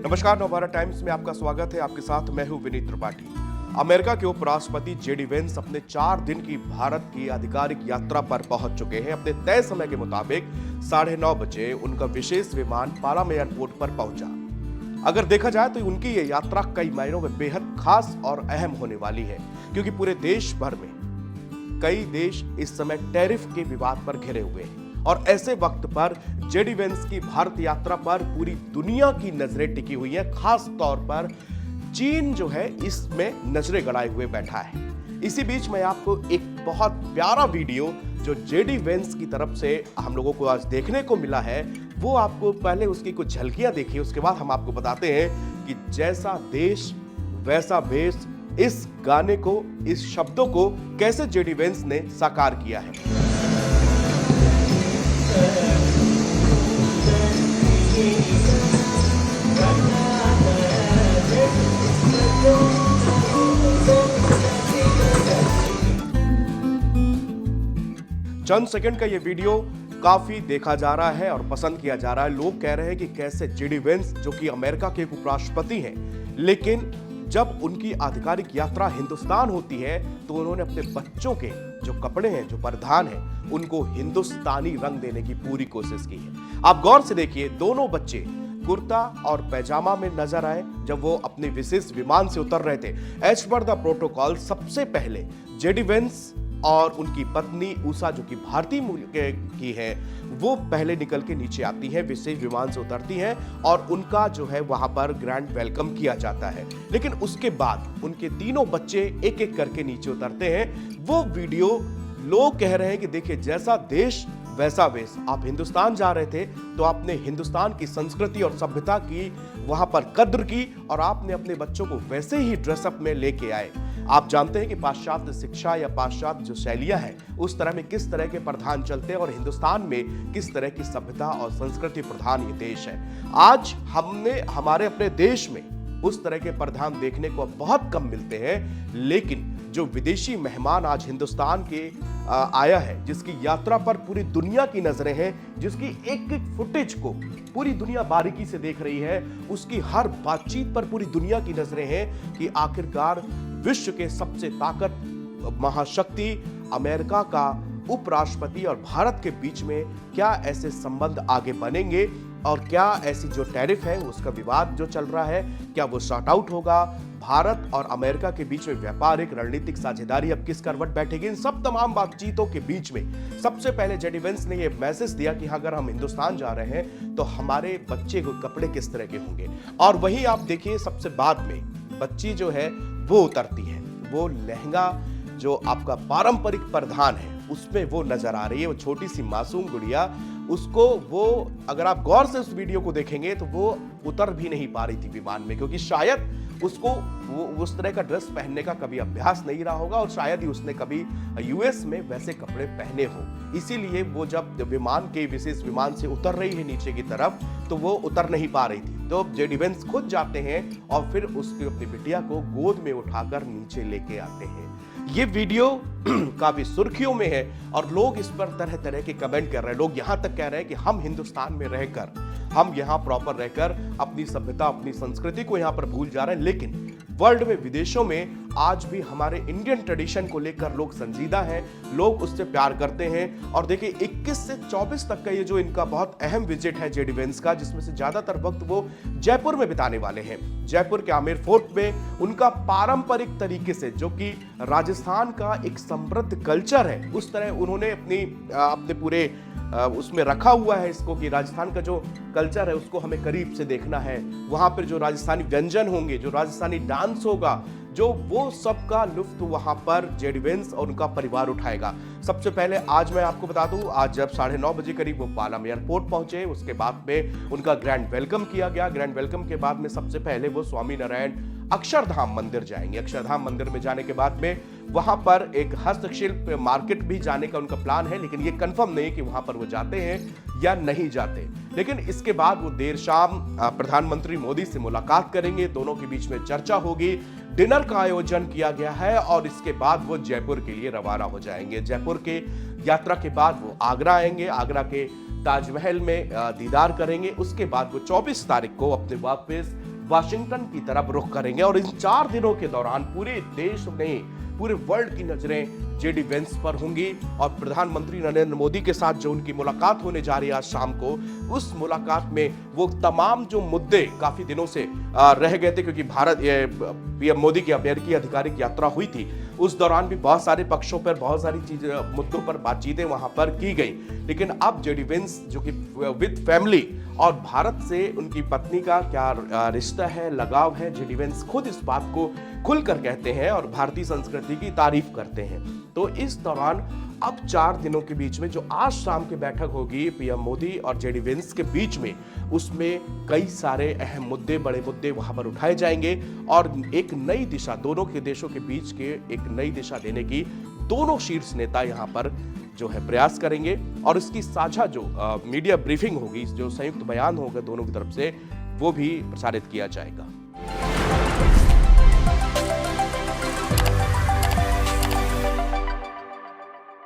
नमस्कार, नवभारत टाइम्स में आपका स्वागत है। आपके साथ मैं हूं विनीत त्रिपाठी। अमेरिका के उपराष्ट्रपति जेडी वेंस अपने 4 दिन की भारत की आधिकारिक यात्रा पर पहुंच चुके हैं। अपने तय समय के मुताबिक 9:30 बजे उनका विशेष विमान पालाम एयरपोर्ट पर पहुंचा। अगर देखा जाए तो उनकी ये यात्रा कई मायनों में बेहद खास और अहम होने वाली है, क्योंकि पूरे देश भर में कई देश इस समय टैरिफ के विवाद पर घिरे हुए हैं और ऐसे वक्त पर जेडी वेंस की भारत यात्रा पर पूरी दुनिया की नजरें टिकी हुई हैं। खास तौर पर चीन जो है इसमें नजरें गड़ाए हुए बैठा है। इसी बीच मैं आपको एक बहुत प्यारा वीडियो जो जेडी वेंस की तरफ से हम लोगों को आज देखने को मिला है, वो आपको पहले उसकी कुछ झलकियां देखिए, उसके बाद हम आपको बताते हैं कि जैसा देश वैसा भेष, इस गाने को, इस शब्दों को कैसे जेडी वेंस ने साकार किया है। चंद सेकंड का ये वीडियो काफी देखा जा रहा है और पसंद किया जा रहा है। लोग कह रहे हैं कि कैसे जेडी वेंस, जो कि अमेरिका के एक उपराष्ट्रपति हैं, लेकिन जब उनकी आधिकारिक यात्रा हिंदुस्तान होती है तो उन्होंने अपने बच्चों के जो कपड़े हैं, जो परिधान हैं, उनको हिंदुस्तानी रंग देने की पूरी कोशिश की है। आप गौर से देखिए, दोनों बच्चे कुर्ता और पैजामा में नजर आए जब वो अपने विशेष विमान से उतर रहे थे। एज पर द प्रोटोकॉल सबसे पहले जेडी वेंस और उनकी पत्नी उषा, जो कि भारतीय मूल की है, वो पहले निकल के नीचे आती है, विशेष विमान से उतरती हैं और उनका जो है वहां पर ग्रैंड वेलकम किया जाता है। लेकिन उसके बाद उनके तीनों बच्चे एक एक करके नीचे उतरते हैं। वो वीडियो लोग कह रहे हैं कि देखिए, जैसा देश वैसा वेश। आप हिंदुस्तान जा रहे थे तो आपने हिंदुस्तान की संस्कृति और सभ्यता की वहां पर कद्र की और आपने अपने बच्चों को वैसे ही ड्रेसअप में लेके आए। आप जानते हैं कि पाश्चात्य शिक्षा या पाश्चात्य जो शैलियां हैं, उस तरह में किस तरह के प्रधान चलते हैं और हिंदुस्तान में किस तरह की सभ्यता और संस्कृति प्रधान ये देश है। आज हमने हमारे अपने देश में उस तरह के प्रधान देखने को बहुत कम मिलते हैं, लेकिन जो विदेशी मेहमान आज हिंदुस्तान के आया है, जिसकी यात्रा पर पूरी दुनिया की नजरें हैं, जिसकी एक एक फुटेज को पूरी दुनिया बारीकी से देख रही है, उसकी हर बातचीत पर पूरी दुनिया की नजरें हैं कि आखिरकार विश्व के सबसे ताकत महाशक्ति अमेरिका का उपराष्ट्रपति और भारत के बीच में क्या ऐसे संबंध आगे बनेंगे और क्या ऐसी जो टैरिफ है, उसका विवाद जो चल रहा है, क्या वो सॉर्ट आउट होगा। भारत और अमेरिका के बीच में व्यापारिक रणनीतिक साझेदारी अब किस करवट बैठेगी। इन सब तमाम बातचीतों के बीच में सबसे पहले जेडी वेंस ने यह मैसेज दिया कि अगर हम हिंदुस्तान जा रहे हैं तो हमारे बच्चे को कपड़े किस तरह के होंगे। और वही आप देखिए, सबसे बाद में बच्ची जो है वो उतरती है, वो लहंगा जो आपका पारंपरिक परिधान है उसमें वो नजर आ रही है। वो छोटी सी मासूम गुड़िया, उसको वो, अगर आप गौर से उस वीडियो को देखेंगे तो वो उतर भी नहीं पा रही थी विमान में, क्योंकि शायद उसको वो उस तरह का ड्रेस पहनने का कभी अभ्यास नहीं रहा होगा और शायद ही उसने कभी यूएस में वैसे कपड़े पहने हो। इसीलिए वो जब विमान के विशेष विमान से उतर रही है नीचे की तरफ, तो वो उतर नहीं पा रही थी। तो जेडी वेंस खुद जाते हैं और फिर उसकी अपनी बिटिया को गोद में उठाकर नीचे लेके आते हैं। ये वीडियो काफी सुर्खियों में है और लोग इस पर तरह तरह के कमेंट कर रहे हैं। लोग यहां तक कह रहे हैं कि हम हिंदुस्तान में रहकर, हम यहां प्रॉपर रहकर अपनी सभ्यता, अपनी संस्कृति को यहां पर भूल जा रहे हैं। लेकिन वर्ल्ड में, विदेशों में आज भी हमारे इंडियन ट्रेडिशन को लेकर लोग संजीदा हैं, लोग उससे प्यार करते हैं। और देखिए, 21 से 24 तक का ये जो इनका बहुत अहम विजिट है जेडी वेंस का, जिसमें से ज्यादातर वक्त वो जयपुर में बिताने वाले हैं। जयपुर के आमेर फोर्ट में उनका पारंपरिक तरीके से, जो कि राजस्थान का एक समृद्ध कल्चर है, उस तरह उन्होंने अपने पूरे उसमें रखा हुआ है इसको, कि राजस्थान का जो कल्चर है उसको हमें करीब से देखना है। वहां पर जो राजस्थानी व्यंजन होंगे, जो राजस्थानी डांस होगा, जो वो सबका लुत्फ वहां पर जेडी वेंस और उनका परिवार उठाएगा। सबसे पहले आज मैं आपको बता दूं, आज जब 9:30 बजे करीब वो पालाम एयरपोर्ट पहुंचे, उसके बाद में उनका ग्रैंड वेलकम किया गया। ग्रैंड वेलकम के बाद में सबसे पहले वो स्वामी नारायण अक्षरधाम मंदिर जाएंगे। अक्षरधाम मंदिर में जाने के बाद में वहां पर एक हस्तशिल्प मार्केट भी जाने का उनका प्लान है, लेकिन ये कंफर्म नहीं कि वहां पर वो जाते हैं या नहीं जाते। लेकिन इसके बाद वो देर शाम प्रधानमंत्री मोदी से मुलाकात करेंगे, दोनों के बीच में चर्चा होगी, डिनर का आयोजन किया गया है और इसके बाद वो जयपुर के लिए रवाना हो जाएंगे। जयपुर के यात्रा के बाद वो आगरा आएंगे, आगरा के ताजमहल में दीदार करेंगे। उसके बाद वो 24 तारीख को अपने वापस वाशिंगटन की तरफ रुख करेंगे और इन 4 दिनों के दौरान पूरे देश में, पूरे वर्ल्ड की नजरें जेडी वेंस पर होंगी और प्रधानमंत्री नरेंद्र मोदी के साथ जो उनकी मुलाकात होने जा रही है आज शाम को, उस मुलाकात में वो तमाम जो मुद्दे काफी दिनों से रह गए थे, क्योंकि पीएम मोदी की अमेरिकी आधिकारिक यात्रा हुई थी, उस दौरान भी बहुत सारे पक्षों पर, बहुत सारी मुद्दों पर बातचीतें वहां पर की गई। लेकिन अब जेडी वेंस जो कि विद फैमिली और भारत से उनकी पत्नी का क्या रिश्ता है, लगाव है, जेडी वेंस खुद इस बात को खुलकर कहते हैं और भारतीय संस्कृति की तारीफ करते हैं। तो इस दौरान अब 4 दिनों के बीच में जो आज शाम की बैठक होगी पीएम मोदी और जेडी वेंस के बीच में, उसमें कई सारे अहम मुद्दे, बड़े मुद्दे वहां पर उठाए जाएंगे और एक नई दिशा, दोनों के देशों के बीच के एक नई दिशा देने की दोनों शीर्ष नेता यहां पर जो है प्रयास करेंगे और इसकी साझा जो मीडिया ब्रीफिंग होगी, जो संयुक्त बयान होगा दोनों की तरफ से, वो भी प्रसारित किया जाएगा।